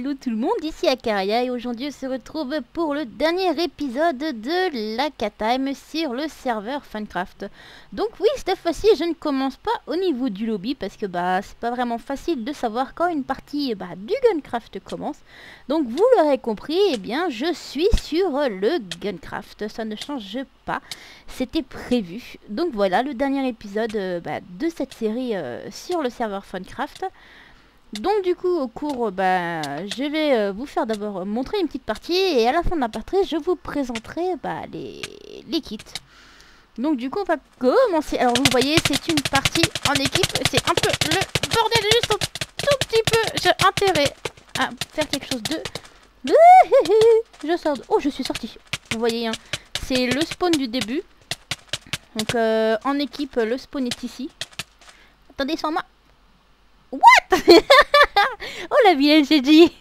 hello tout le monde, ici Akaria et aujourd'hui on se retrouve pour le dernier épisode de l'Akatime sur le serveur Funcraft. Donc oui, cette fois-ci je ne commence pas au niveau du lobby parce que c'est pas vraiment facile de savoir quand une partie du Guncraft commence. Donc vous l'aurez compris, je suis sur le Guncraft, ça ne change pas, c'était prévu. Donc voilà le dernier épisode de cette série sur le serveur Funcraft. Donc du coup au cours je vais vous faire d'abord montrer une petite partie et à la fin de la partie je vous présenterai les kits. Donc du coup on va commencer. Alors vous voyez c'est une partie en équipe, c'est un peu le bordel, juste un tout petit peu. J'ai intérêt à faire quelque chose de... Je sors de... Oh je suis sorti. Vous voyez hein, c'est le spawn du début. Donc en équipe le spawn est ici. Attendez sans moi. What? Oh la vilaine j'ai dit.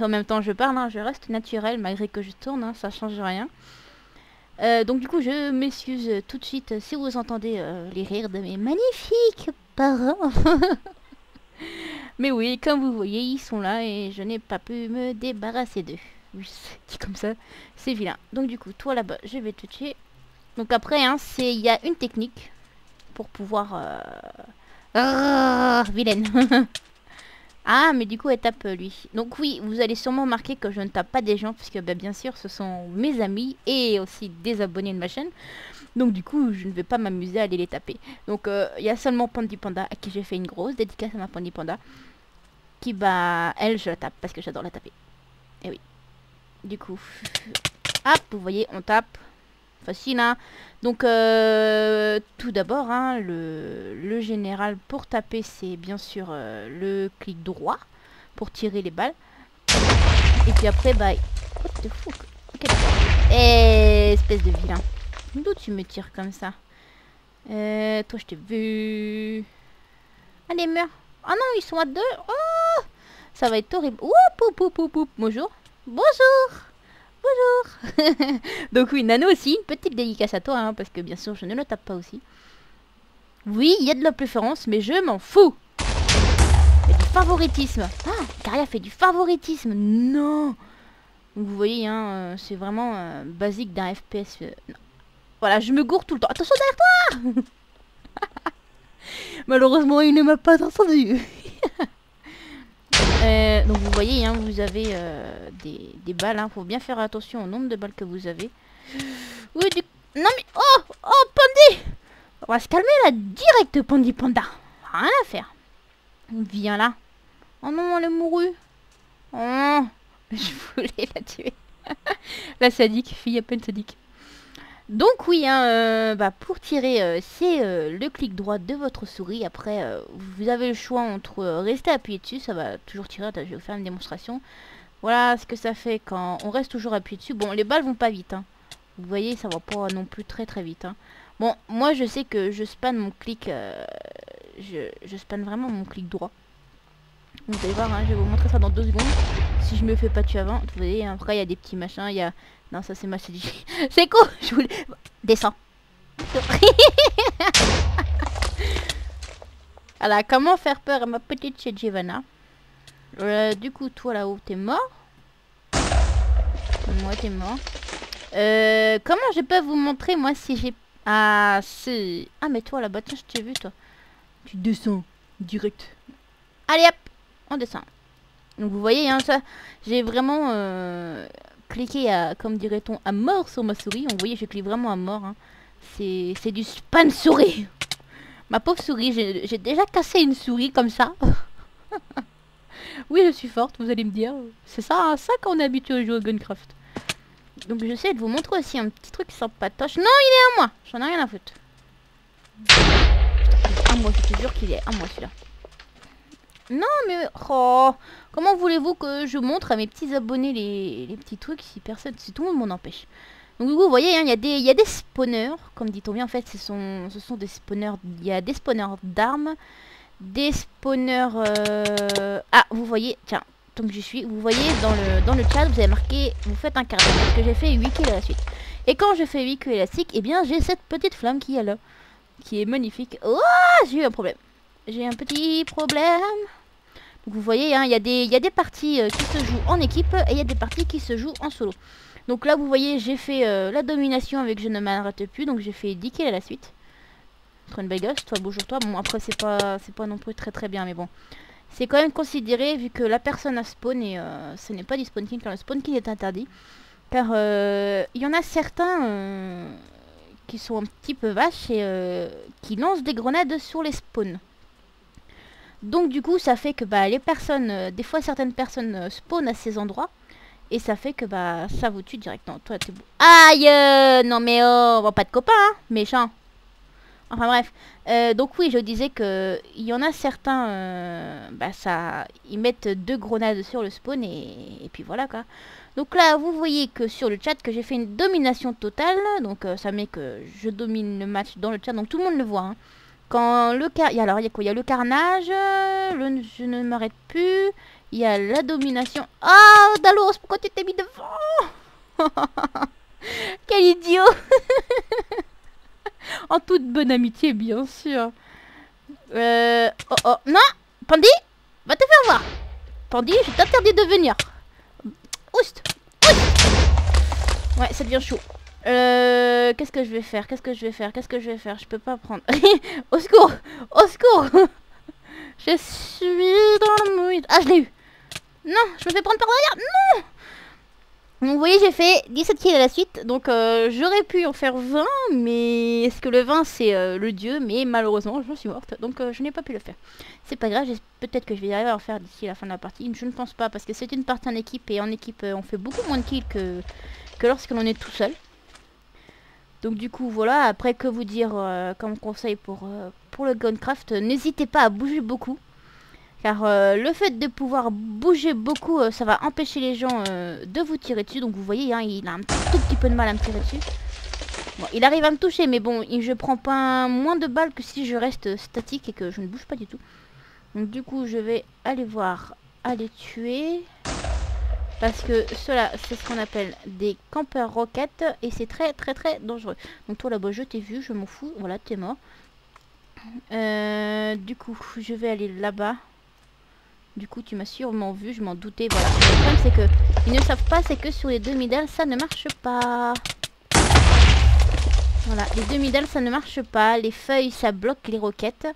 En même temps je parle, hein, je reste naturel malgré que je tourne, hein, ça change rien. Donc du coup je m'excuse tout de suite si vous entendez les rires de mes magnifiques parents. Mais oui, comme vous voyez ils sont là et je n'ai pas pu me débarrasser d'eux. Oui, dit comme ça, c'est vilain. Donc du coup toi là-bas je vais te tuer. Donc après hein, il y a une technique pour pouvoir... vilaine. Ah, mais du coup, elle tape lui. Donc oui, vous allez sûrement remarquer que je ne tape pas des gens, puisque bien sûr, ce sont mes amis et aussi des abonnés de ma chaîne. Donc du coup, je ne vais pas m'amuser à aller les taper. Donc il y a seulement Pandy Panda, à qui j'ai fait une grosse dédicace à ma Pandy Panda. Qui, elle, je la tape, parce que j'adore la taper. Et oui. Du coup, hop, vous voyez, on tape. Facile hein. Donc tout d'abord hein, le général pour taper c'est bien sûr le clic droit pour tirer les balles et puis après what the fuck. Ok, espèce de vilain, d'où tu me tires comme ça? Toi je t'ai vu. Allez meurs. Ah non ils sont à deux. Oh ça va être horrible. Oup, oup, oup, oup, oup. Bonjour. Bonjour. Bonjour. Donc oui, Nano aussi, une petite dédicace à toi, hein, parce que bien sûr, je ne le tape pas aussi. Oui, il y a de la préférence, mais je m'en fous. Il y a du favoritisme. Ah, Karia fait du favoritisme. Non. Donc vous voyez, hein, c'est vraiment basique d'un FPS. Non. Voilà, je me gourre tout le temps. Attention derrière toi. Malheureusement, il ne m'a pas entendu. Donc vous voyez hein, vous avez des balles hein. Faut bien faire attention au nombre de balles que vous avez. Oui non mais oh Pandy, on va se calmer là direct Pandy Panda, rien à faire. Viens là. Oh non elle est mourue. Oh je voulais la tuer. La sadique, fille à peine sadique. Donc oui, hein, pour tirer, c'est le clic droit de votre souris. Après, vous avez le choix entre rester appuyé dessus, ça va toujours tirer. Attends, je vais vous faire une démonstration. Voilà ce que ça fait quand on reste toujours appuyé dessus. Bon, les balles vont pas vite. Hein. Vous voyez, ça va pas non plus très vite. Hein. Bon, moi je sais que je spanne mon clic, je spanne vraiment mon clic droit. Vous allez voir, hein, je vais vous montrer ça dans 2 secondes. Si je me fais pas tuer avant, vous voyez, après il y a des petits machins, il y a... Non, ça c'est ma CDJ. C'est quoi? Je voulais... Descends. Alors, comment faire peur à ma petite chez Giovanna? Du coup, toi là-haut, t'es mort? Moi, t'es mort. Comment je peux vous montrer, moi, si j'ai... Ah, c'est... Ah, mais toi là-bas, tiens, je t'ai vu, toi. Tu descends, direct. Allez, hop, on descend. Donc, vous voyez, hein, ça... J'ai vraiment... cliquer à, comme dirait-on, à mort sur ma souris. Vous voyez, je clique vraiment à mort. Hein. C'est du spam souris. Ma pauvre souris, j'ai déjà cassé une souris comme ça. Oui, je suis forte, vous allez me dire. C'est ça, hein, ça qu'on est habitué à jouer au Guncraft. Donc j'essaie de vous montrer aussi un petit truc sympatoche. Non, il est à moi. J'en ai rien à foutre. Ah, moi, je te jure qu'il est à moi celui-là. Non mais oh, comment voulez-vous que je montre à mes petits abonnés les petits trucs si personne, si tout le monde m'en empêche. Donc vous voyez, hein, il y a des spawners, comme dit-on bien en fait, ce sont des spawners, il y a des spawners d'armes, des spawners... Ah, vous voyez, tiens, tant que j'y suis, vous voyez dans le chat, vous avez marqué, vous faites un quart d'heure, parce que j'ai fait 8 kills à la suite. Et quand je fais 8 kills élastiques, et bien j'ai cette petite flamme qui est là, qui est magnifique. Oh, j'ai eu un problème. J'ai un petit problème. Donc vous voyez, hein, il y a des parties qui se jouent en équipe et il y a des parties qui se jouent en solo. Donc là vous voyez j'ai fait la domination avec je ne m'arrête plus, donc j'ai fait 10 kills à la suite. Très une belle gosse, toi bonjour toi, bon après c'est pas non plus très bien mais bon. C'est quand même considéré vu que la personne a spawn et ce n'est pas du spawn kill car le spawn kill est interdit. Car il y en a certains qui sont un petit peu vaches et qui lancent des grenades sur les spawns. Donc du coup ça fait que bah, les personnes, des fois certaines personnes spawnent à ces endroits. Et ça fait que bah ça vous tue directement. Toi t'es beau. Aïe non mais oh, on va pas de copains hein, méchant. Enfin bref. Donc oui je disais que il y en a certains, bah ça, ils mettent 2 grenades sur le spawn et puis voilà quoi. Donc là vous voyez que sur le chat que j'ai fait une domination totale. Donc ça met que je domine le match dans le chat. Donc tout le monde le voit hein. Quand le alors il y a quoi? Il y a le carnage, je ne m'arrête plus. Il y a la domination. Oh, Dalos, pourquoi tu t'es mis devant? Quel idiot. En toute bonne amitié, bien sûr. Oh, oh, non, Pandy, va te faire voir. Pandy, je t'interdis de venir. Oust, oust. Ouais, ça devient chaud. Qu'est-ce que je vais faire? Je peux pas prendre. Au secours, au secours. Je suis dans le mouille. Ah, je l'ai eu. Non, je me fais prendre par derrière. Non. Donc vous voyez j'ai fait 17 kills à la suite. Donc j'aurais pu en faire 20. Mais est-ce que le 20 c'est le dieu? Mais malheureusement je suis morte. Donc je n'ai pas pu le faire. C'est pas grave, peut-être que je vais y arriver à en faire d'ici la fin de la partie. Je ne pense pas parce que c'est une partie en équipe. Et en équipe on fait beaucoup moins de kills que lorsque l'on est tout seul. Donc du coup voilà, après que vous dire comme conseil pour le Gunecraft, n'hésitez pas à bouger beaucoup. Car le fait de pouvoir bouger beaucoup, ça va empêcher les gens de vous tirer dessus. Donc vous voyez, hein, il a un tout petit peu de mal à me tirer dessus. Bon, il arrive à me toucher, mais bon, je prends pas moins de balles que si je reste statique et que je ne bouge pas du tout. Donc du coup, je vais aller voir, aller tuer. Parce que cela, c'est ce qu'on appelle des campeurs roquettes. Et c'est très dangereux. Donc toi là-bas, je t'ai vu, je m'en fous. Voilà, t'es mort. Du coup, je vais aller là-bas. Du coup, tu m'as sûrement vu, je m'en doutais. Voilà. Le problème, c'est que ils ne savent pas, c'est que sur les 2 middle, ça ne marche pas. Voilà, les 2 middle, ça ne marche pas. Les feuilles, ça bloque les roquettes.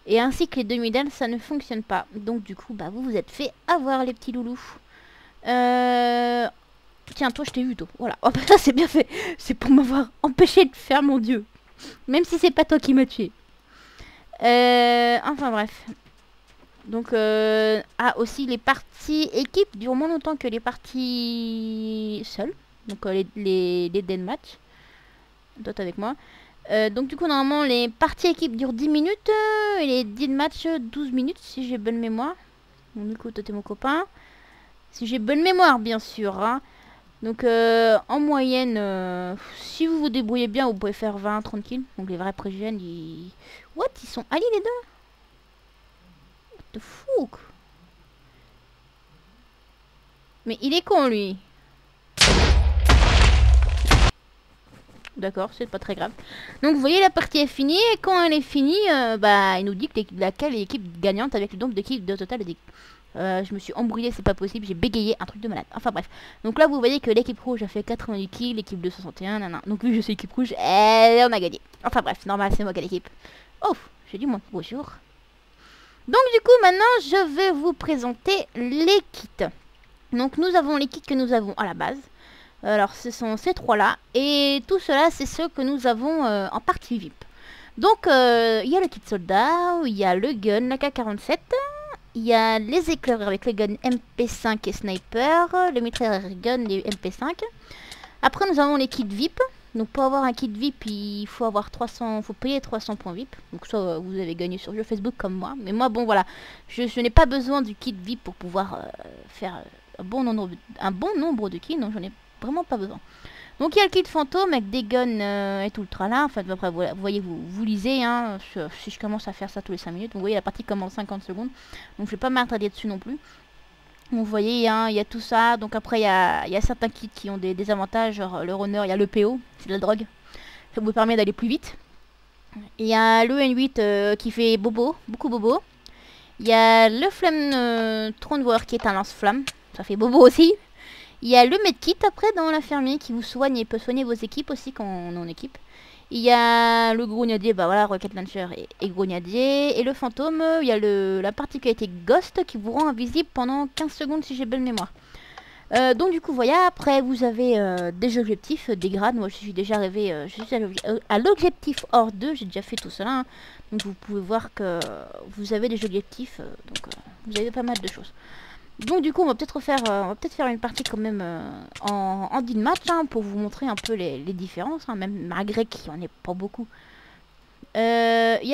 Et ainsi que les 2 middle, ça ne fonctionne pas. Donc, du coup, bah, vous êtes fait avoir, les petits loulous. Tiens, toi, je t'ai vu, toi. Voilà. Oh, bah, ça, c'est bien fait. C'est pour m'avoir empêché de faire, mon dieu. Même si c'est pas toi qui m'as tué. Enfin, bref. Donc, aussi les parties équipes durent moins longtemps que les parties seules. Donc, les deathmatch. Toi, t'es avec moi. Donc, du coup, normalement, les parties équipes durent 10 minutes. Et les deathmatch 12 minutes, si j'ai bonne mémoire. Donc, du coup, toi, t'es mon copain. Si j'ai bonne mémoire, bien sûr. Hein. Donc, en moyenne, si vous vous débrouillez bien, vous pouvez faire 20-30 kills. Donc, les vrais pré-gènes, ils... What? Ils sont alliés, les deux? De fou. Mais il est con lui. D'accord, c'est pas très grave. Donc vous voyez la partie est finie et quand elle est finie, bah il nous dit que laquelle est l'équipe gagnante avec le nombre de kills de total de je me suis embrouillé, c'est pas possible, j'ai bégayé un truc de malade. Enfin bref. Donc là vous voyez que l'équipe rouge a fait 88 kills, l'équipe de 61, nanana. Donc vu que je suis équipe rouge, on a gagné. Enfin bref, normal, c'est moi qui ai l'équipe. Oh, j'ai dit moi bonjour. Donc du coup maintenant je vais vous présenter les kits. Donc nous avons les kits que nous avons à la base. Alors ce sont ces trois là. Et tout cela c'est ceux que nous avons en partie VIP. Donc il y a le kit soldat, il y a le gun, la K47. Il y a les éclaireurs avec les guns MP5 et sniper. Le mitrailleur gun, les MP5. Après nous avons les kits VIP. Donc pour avoir un kit VIP, il faut avoir 300, faut payer 300 points VIP. Donc ça vous avez gagné sur jeu Facebook comme moi. Mais moi bon voilà, je n'ai pas besoin du kit VIP pour pouvoir faire un bon nombre de kills. Donc j'en ai vraiment pas besoin. Donc il y a le kit fantôme avec des guns et tout le tralala. Enfin après vous voyez, vous lisez hein, si je commence à faire ça tous les 5 minutes. Vous voyez la partie commence 50 secondes. Donc je vais pas m'attarder dessus non plus. Donc, vous voyez, hein, il y a tout ça. Donc après, il y a certains kits qui ont des avantages. Genre le runner, il y a le PO, c'est de la drogue. Ça vous permet d'aller plus vite. Il y a le N8 qui fait bobo, beaucoup bobo. Il y a le flamme Thronewar qui est un lance-flamme. Ça fait bobo aussi. Il y a le medkit après dans l'infirmier qui vous soigne et peut soigner vos équipes aussi quand on est en équipe. Il y a le grenadier, bah voilà, Rocket Launcher et grenadier. Et le fantôme, il y a la particularité Ghost qui vous rend invisible pendant 15 secondes si j'ai bonne mémoire. Donc du coup voilà, après vous avez des objectifs, des grades. Moi je suis déjà arrivé, je suis à l'objectif hors 2, j'ai déjà fait tout cela. Hein. Donc vous pouvez voir que vous avez des objectifs, vous avez pas mal de choses. Donc du coup on va peut-être faire une partie quand même en deathmatch hein, pour vous montrer un peu les différences, hein, même malgré qu'il n'y en ait pas beaucoup. Y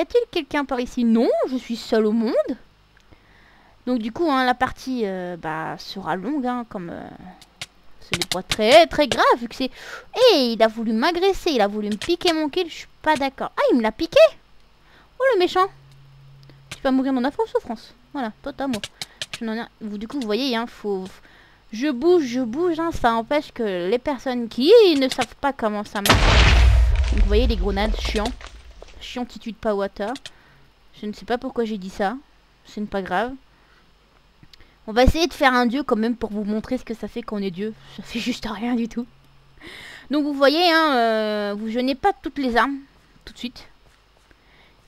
a-t-il quelqu'un par ici? Non, je suis seul au monde. Donc du coup hein, la partie sera longue hein, comme ce n'est pas très très grave vu que c'est... Hey, il a voulu m'agresser, il a voulu me piquer mon kill, je suis pas d'accord. Ah, il me l'a piqué. Oh le méchant. Tu vas mourir dans la souffrance. Voilà, totalement. Du coup, vous voyez, hein, je bouge, hein, ça empêche que les personnes qui ne savent pas comment ça marche. Donc, vous voyez, les grenades, chiantitude pas water. Je ne sais pas pourquoi j'ai dit ça. Ce n'est pas grave. On va essayer de faire un dieu quand même pour vous montrer ce que ça fait quand on est dieu. Ça fait juste rien du tout. Donc, vous voyez, hein, je n'ai pas toutes les armes tout de suite.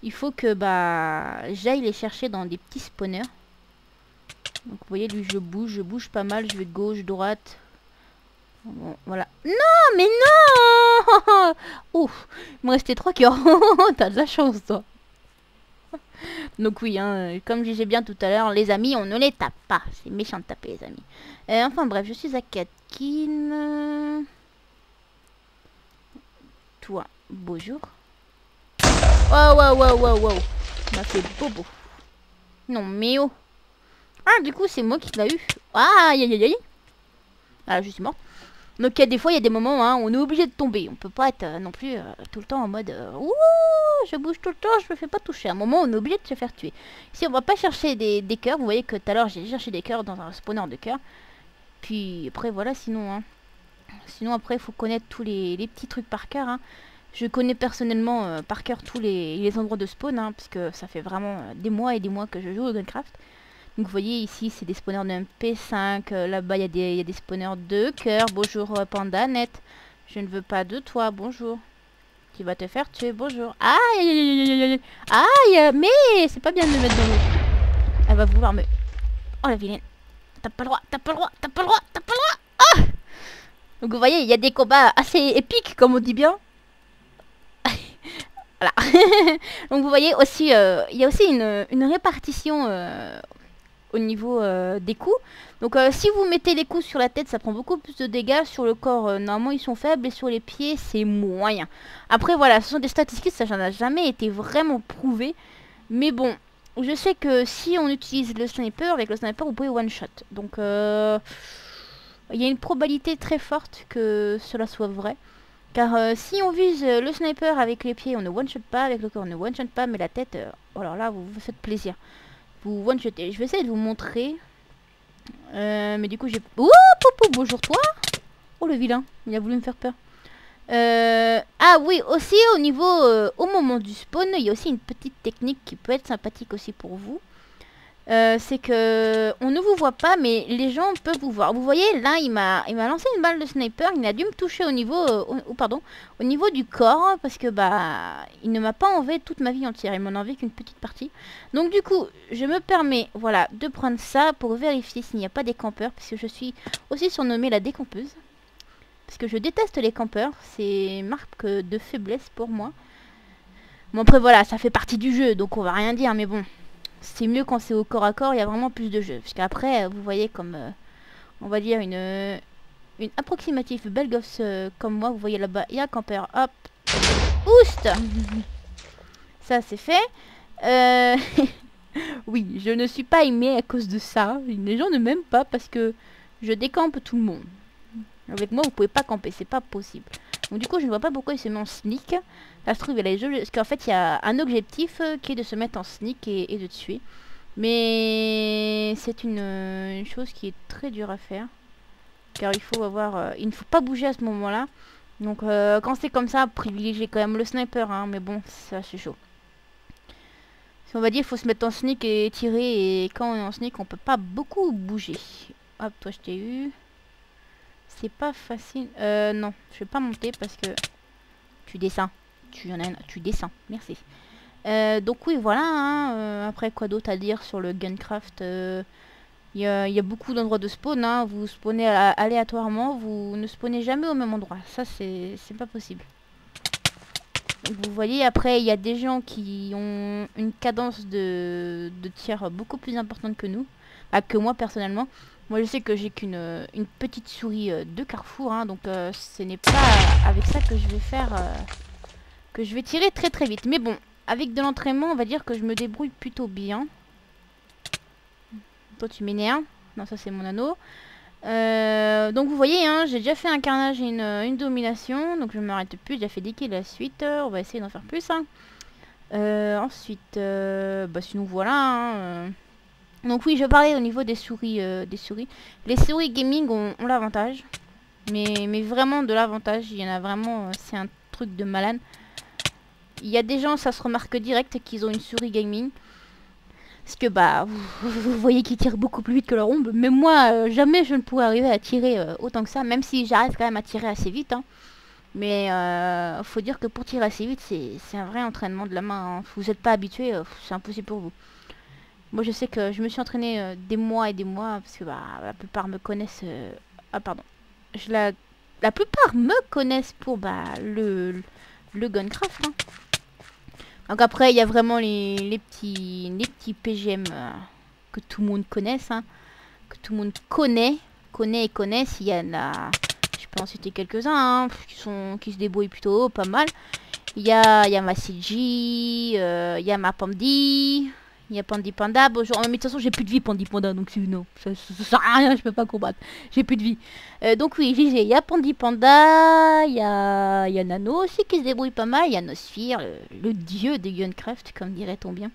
Il faut que j'aille les chercher dans des petits spawners. Donc vous voyez, lui je bouge pas mal, je vais gauche, droite. Bon, voilà. Non, mais non. Ouf, il me restait 3 cœurs. T'as de la chance, toi. Donc oui, hein, comme je disais bien tout à l'heure, les amis, on ne les tape pas. C'est méchant de taper les amis. Enfin bref, je suis à Katkin. Toi, bonjour. Wow. Il m'a fait bobo. Non, mais oh. Ah, du coup, c'est moi qui l'a eu. Ah, aïe. Ah, je suis mort. Donc, des fois, il y a des moments où hein, on est obligé de tomber. On peut pas être non plus tout le temps en mode ouh, je bouge tout le temps, je me fais pas toucher. À un moment, on est obligé de se faire tuer. Ici, on va pas chercher des cœurs. Vous voyez que tout à l'heure, j'ai cherché des cœurs dans un spawner de cœurs. Puis après, voilà, sinon, hein. Sinon, après, il faut connaître tous les petits trucs par cœur. Hein. Je connais personnellement par cœur tous les endroits de spawn, hein, parce que ça fait vraiment des mois et des mois que je joue au Minecraft. Donc vous voyez ici c'est des spawners de MP5, là-bas il y a des spawners de cœur. Bonjour Panda Net, je ne veux pas de toi, bonjour. Tu vas te faire tuer, bonjour. Aïe, mais c'est pas bien de me mettre dans l'eau. Elle va vouloir me... Oh la vilaine. T'as pas le droit. Ah. Donc vous voyez, il y a des combats assez épiques comme on dit bien. Voilà. Donc vous voyez aussi, il y a aussi une répartition... au niveau des coups. Donc si vous mettez les coups sur la tête, ça prend beaucoup plus de dégâts. Sur le corps, normalement ils sont faibles. Et sur les pieds, c'est moyen. Après voilà, ce sont des statistiques, ça n'a jamais été vraiment prouvé. Mais bon, je sais que si on utilise le sniper, avec le sniper vous pouvez one shot. Donc il y a une probabilité très forte que cela soit vrai. Car si on vise le sniper avec les pieds, on ne one shot pas. Avec le corps, on ne one shot pas. Mais la tête, alors là, vous vous faites plaisir. Vous one-shotter. Je vais essayer de vous montrer. Mais du coup, j'ai... Ouh, popo, bonjour toi. Oh, le vilain. Il a voulu me faire peur. Ah oui, aussi au niveau... au moment du spawn, il y a aussi une petite technique qui peut être sympathique aussi pour vous. C'est que... On ne vous voit pas, mais les gens peuvent vous voir. Vous voyez, là, il m'a lancé une balle de sniper. Il a dû me toucher au niveau... au niveau du corps. Parce que, il ne m'a pas enlevé toute ma vie entière. Il m'en a enlevé qu'une petite partie. Donc, du coup, je me permets, voilà, de prendre ça pour vérifier s'il n'y a pas des campeurs. Parce que je suis aussi surnommée la décampeuse. Parce que je déteste les campeurs. C'est marque de faiblesse pour moi. Bon, après, voilà, ça fait partie du jeu. Donc, on va rien dire, mais bon... C'est mieux quand c'est au corps à corps, il y a vraiment plus de jeu. Parce qu'après, vous voyez comme, on va dire, une approximative belle gosse comme moi. Vous voyez là-bas, il y a un campeur. Hop. Oust. Ça, c'est fait. Oui, je ne suis pas aimée à cause de ça. Les gens ne m'aiment pas parce que je décampe tout le monde. Avec moi, vous pouvez pas camper, c'est pas possible. Donc du coup, je ne vois pas pourquoi il se met en sneak. Ça se trouve, il a les jeux... Parce qu'en fait, il y a un objectif qui est de se mettre en sneak et de tuer. Mais c'est une chose qui est très dure à faire. Car il faut avoir... il ne faut pas bouger à ce moment-là. Donc quand c'est comme ça, privilégiez quand même le sniper. Hein, mais bon, ça c'est chaud. On va dire, il faut se mettre en sneak et tirer. Et quand on est en sneak, on peut pas beaucoup bouger. Hop, toi, je t'ai eu. C'est pas facile. Non, je vais pas monter parce que tu descends. Tu descends. Merci. Donc oui, voilà. Hein, après, quoi d'autre à dire sur le Guncraft? Il y a beaucoup d'endroits de spawn. Hein. Vous spawnez aléatoirement. Vous ne spawnez jamais au même endroit. Ça, c'est pas possible. Vous voyez, après, il y a des gens qui ont une cadence de tir beaucoup plus importante que nous. Bah, que moi, personnellement. Moi, je sais que j'ai une petite souris de Carrefour. Hein, donc, ce n'est pas avec ça que je vais faire... que je vais tirer très très vite. Mais bon, avec de l'entraînement, on va dire que je me débrouille plutôt bien. Toi, tu m'énerves. Non, ça, c'est mon anneau. Donc vous voyez, hein, j'ai déjà fait un carnage et une domination, donc je ne m'arrête plus, j'ai déjà fait 10 kills la suite, on va essayer d'en faire plus. Hein. Ensuite, bah sinon voilà. Hein, Donc oui, je parlais au niveau des souris. Les souris gaming ont l'avantage, mais vraiment de l'avantage, il y en a vraiment, c'est un truc de malade. Il y a des gens, ça se remarque direct qu'ils ont une souris gaming. Parce que bah, vous voyez qu'ils tirent beaucoup plus vite que leur ombre. Mais moi, jamais je ne pourrais arriver à tirer autant que ça. Même si j'arrive quand même à tirer assez vite. Hein. Mais faut dire que pour tirer assez vite, c'est un vrai entraînement de la main. Hein. Vous n'êtes pas habitué, c'est impossible pour vous. Moi je sais que je me suis entraîné des mois et des mois. Parce que bah, la plupart me connaissent... Ah pardon. La plupart me connaissent pour bah, le Guncraft. Hein. Donc après, il y a vraiment les petits PGM que tout le monde connaisse, hein, que tout le monde connaît et connaisse. Il y en a, je peux en citer quelques-uns, hein, qui se débrouillent plutôt pas mal. Il y a ma CG, il y a ma Pandy, il y a Pandy Panda. Bon, mais de toute façon, j'ai plus de vie Pandy Panda, donc non, ça sert à rien, je peux pas combattre. J'ai plus de vie. Donc oui, il y a Pandy Panda, il y a Nano aussi qui se débrouille pas mal. Il y a Nosphere, le dieu des Guncraft, comme dirait-on bien.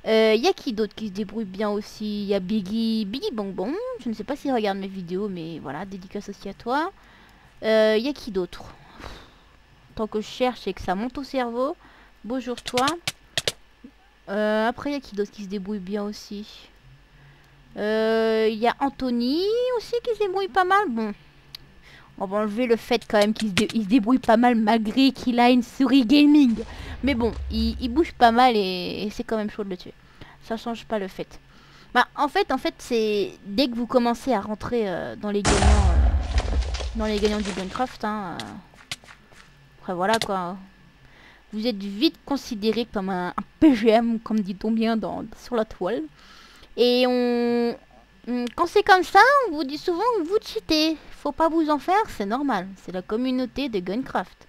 Il y a qui d'autre qui se débrouille bien aussi? Il y a Biggie Bonbon. Je ne sais pas s'il regarde mes vidéos, mais voilà, dédicace aussi à toi. Il y a qui d'autre? Tant que je cherche et que ça monte au cerveau. Bonjour toi. Après, il y a qui d'autre qui se débrouille bien aussi? Il y a Anthony aussi qui se débrouille pas mal. Bon, on va enlever le fait quand même qu'il se débrouille pas mal malgré qu'il a une souris gaming. Mais bon, il bouge pas mal et c'est quand même chaud de le tuer. Ça change pas le fait. Bah, en fait, c'est dès que vous commencez à rentrer dans les gagnants du Guncraft, hein, après voilà quoi. Vous êtes vite considéré comme un PGM, comme dit-on bien sur la toile. Et quand c'est comme ça, on vous dit souvent que vous cheatez. Faut pas vous en faire, c'est normal. C'est la communauté de Guncraft.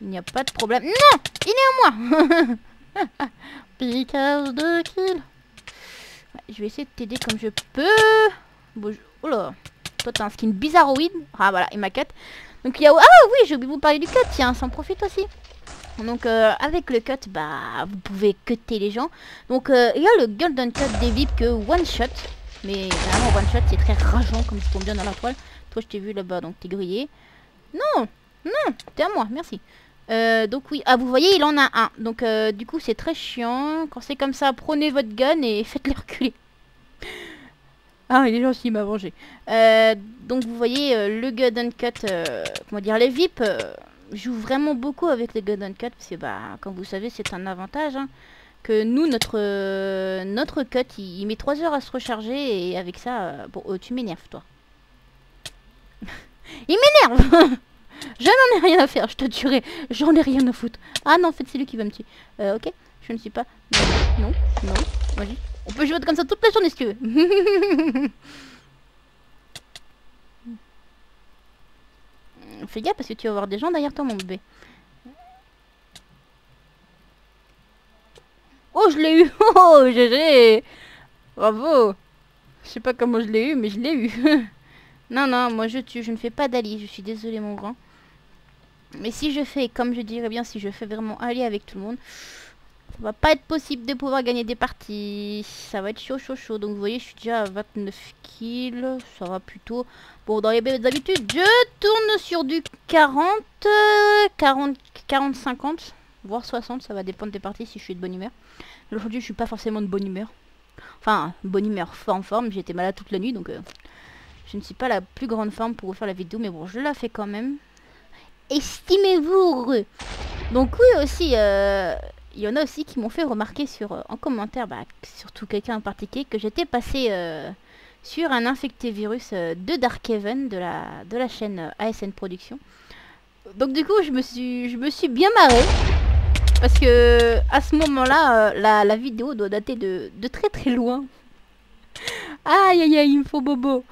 Il n'y a pas de problème. Non, il est à moi. Piquage de kill. Ouais, je vais essayer de t'aider comme je peux. Bon, oh là. Toi, t'as un skin bizarroïde. Ah voilà, il m'a cut. Donc il y a... Ah oui, j'ai oublié de vous parler du cut. Tiens, ça en profite aussi. Donc avec le cut, bah vous pouvez cutter les gens. Donc il y a le golden cut des VIP que one shot. Mais vraiment one shot c'est très rageant comme tu tombes bien dans la toile. Toi je t'ai vu là-bas donc t'es grillé. Non, non, t'es à moi, merci. Donc oui, ah vous voyez il en a un. Donc du coup c'est très chiant. Quand c'est comme ça, prenez votre gun et faites-les reculer. Ah il est gentil, il m'a vengé. Donc vous voyez le golden cut, comment dire, les VIP... joue vraiment beaucoup avec les golden cut parce que bah comme vous savez c'est un avantage hein, que nous notre cut il met 3 heures à se recharger et avec ça bon tu m'énerves toi. Il m'énerve. Je n'en ai rien à faire, je te tuerai, j'en ai rien à foutre. Ah non en fait c'est lui qui va me tuer. Ok, je ne suis pas. Non, vas-y. On peut jouer comme ça toute la journée si tu veux. Fais gaffe parce que tu vas avoir des gens derrière toi mon bébé. Oh je l'ai eu. Oh GG. Bravo. Je sais pas comment je l'ai eu mais je l'ai eu. Non moi je tue, je ne fais pas d'allié. Je suis désolée mon grand. Mais si je fais, comme je dirais bien, si je fais vraiment allié avec tout le monde, ça va pas être possible de pouvoir gagner des parties. Ça va être chaud. Donc vous voyez je suis déjà à 29 kills. Ça va plutôt... Bon dans les habitudes je tourne sur du 40, 50, voire 60. Ça va dépendre des parties si je suis de bonne humeur. Aujourd'hui, je suis pas forcément de bonne humeur. Enfin, bonne humeur, en forme. J'étais malade toute la nuit, donc je ne suis pas la plus grande forme pour vous faire la vidéo. Mais bon, je la fais quand même. Estimez-vous heureux. Donc oui, aussi, il y en a aussi qui m'ont fait remarquer en commentaire, surtout quelqu'un en particulier, que j'étais passé sur un infecté virus de Darkhaven, de la chaîne ASN Production. Donc du coup, je me suis bien marrée. Parce que à ce moment-là, la vidéo doit dater de très très loin. Aïe aïe aïe, il me faut bobo.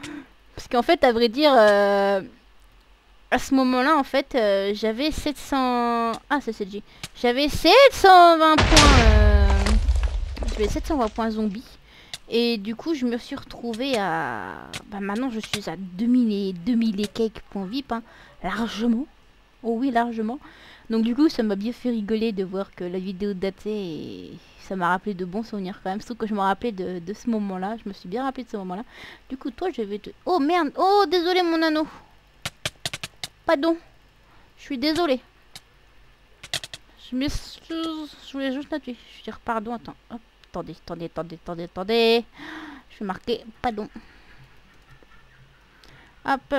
Parce qu'en fait, à vrai dire, à ce moment-là, en fait, j'avais 700... Ah, c'est CG. J'avais 720 points... J'avais 720 points zombies. Et du coup, je me suis retrouvée à... maintenant, je suis à 2000 et quelques points VIP. Hein, largement. Oh oui, largement. Donc du coup, ça m'a bien fait rigoler de voir que la vidéo datait et ça m'a rappelé de bons souvenirs quand même. Surtout que je me rappelais de ce moment-là. Je me suis bien rappelé de ce moment-là. Du coup, toi, je vais te... Oh merde. Oh, désolé mon anneau. Pardon. Je suis désolée. Je voulais juste t'appuyer. Je veux dire pardon, attends. Hop, attendez. Je vais marquer pardon. Hop.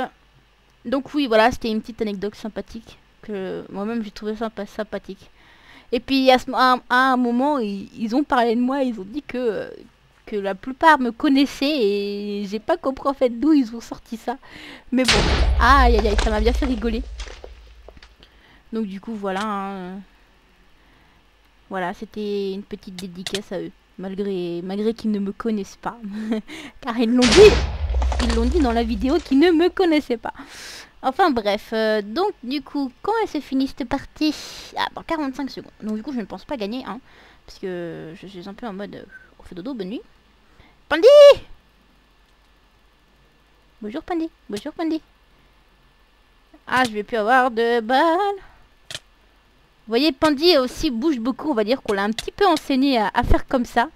Donc oui, voilà, c'était une petite anecdote sympathique. Que moi-même j'ai trouvé sympathique. Et puis à un moment, ils ont parlé de moi, ils ont dit que la plupart me connaissaient et j'ai pas compris en fait d'où ils ont sorti ça. Mais bon, aïe aïe aïe, ça m'a bien fait rigoler. Donc du coup voilà, hein. Voilà, c'était une petite dédicace à eux, malgré qu'ils ne me connaissent pas. Car ils l'ont dit dans la vidéo qu'ils ne me connaissaient pas. Enfin bref, donc du coup, quand elle se finit cette partie? Ah, dans 45 secondes. Donc du coup, je ne pense pas gagner, hein, parce que je suis un peu en mode, on fait dodo, bonne nuit. Pandy! Bonjour Pandy, bonjour Pandy. Ah, je vais plus avoir de balles. Vous voyez, Pandy aussi bouge beaucoup, on va dire qu'on l'a un petit peu enseigné à faire comme ça.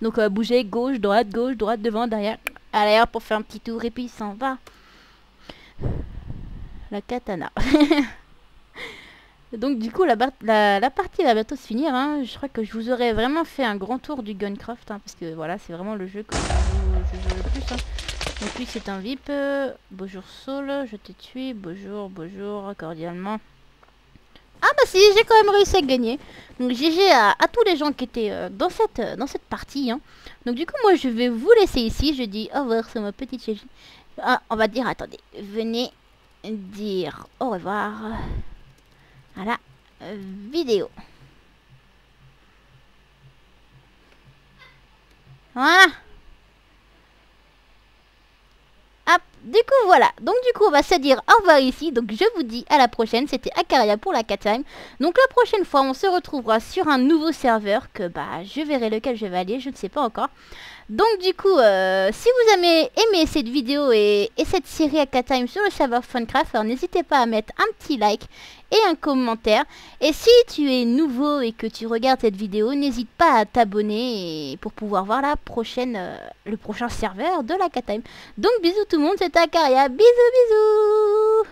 Donc bouger gauche, droite, devant, derrière. Allez hop, pour faire un petit tour et puis il s'en va. La katana. Donc du coup la partie va bientôt se finir, hein. Je crois que je vous aurais vraiment fait un grand tour du Gunkraft, hein, parce que voilà, c'est vraiment le jeu que je joue le plus, hein. Donc lui c'est un VIP. Bonjour Saul, je t'ai tué. Bonjour, cordialement. Ah bah si, j'ai quand même réussi à gagner. Donc GG à tous les gens qui étaient dans cette partie, hein. Donc du coup moi je vais vous laisser ici. Je dis au revoir sur ma petite GG. Ah, on va dire, attendez, venez dire au revoir à la vidéo. Voilà. Hop, du coup voilà. Donc du coup on va se dire au revoir ici. Donc je vous dis à la prochaine. C'était Akaria pour la Cat-Time. Donc la prochaine fois on se retrouvera sur un nouveau serveur que je verrai lequel je vais aller. Je ne sais pas encore. Donc du coup, si vous avez aimé cette vidéo et cette série Cat-Time sur le serveur Funcraft, alors n'hésitez pas à mettre un petit like et un commentaire. Et si tu es nouveau et que tu regardes cette vidéo, n'hésite pas à t'abonner pour pouvoir voir le prochain serveur de la Cat-Time. Donc bisous tout le monde, c'était Akaria, bisous bisous.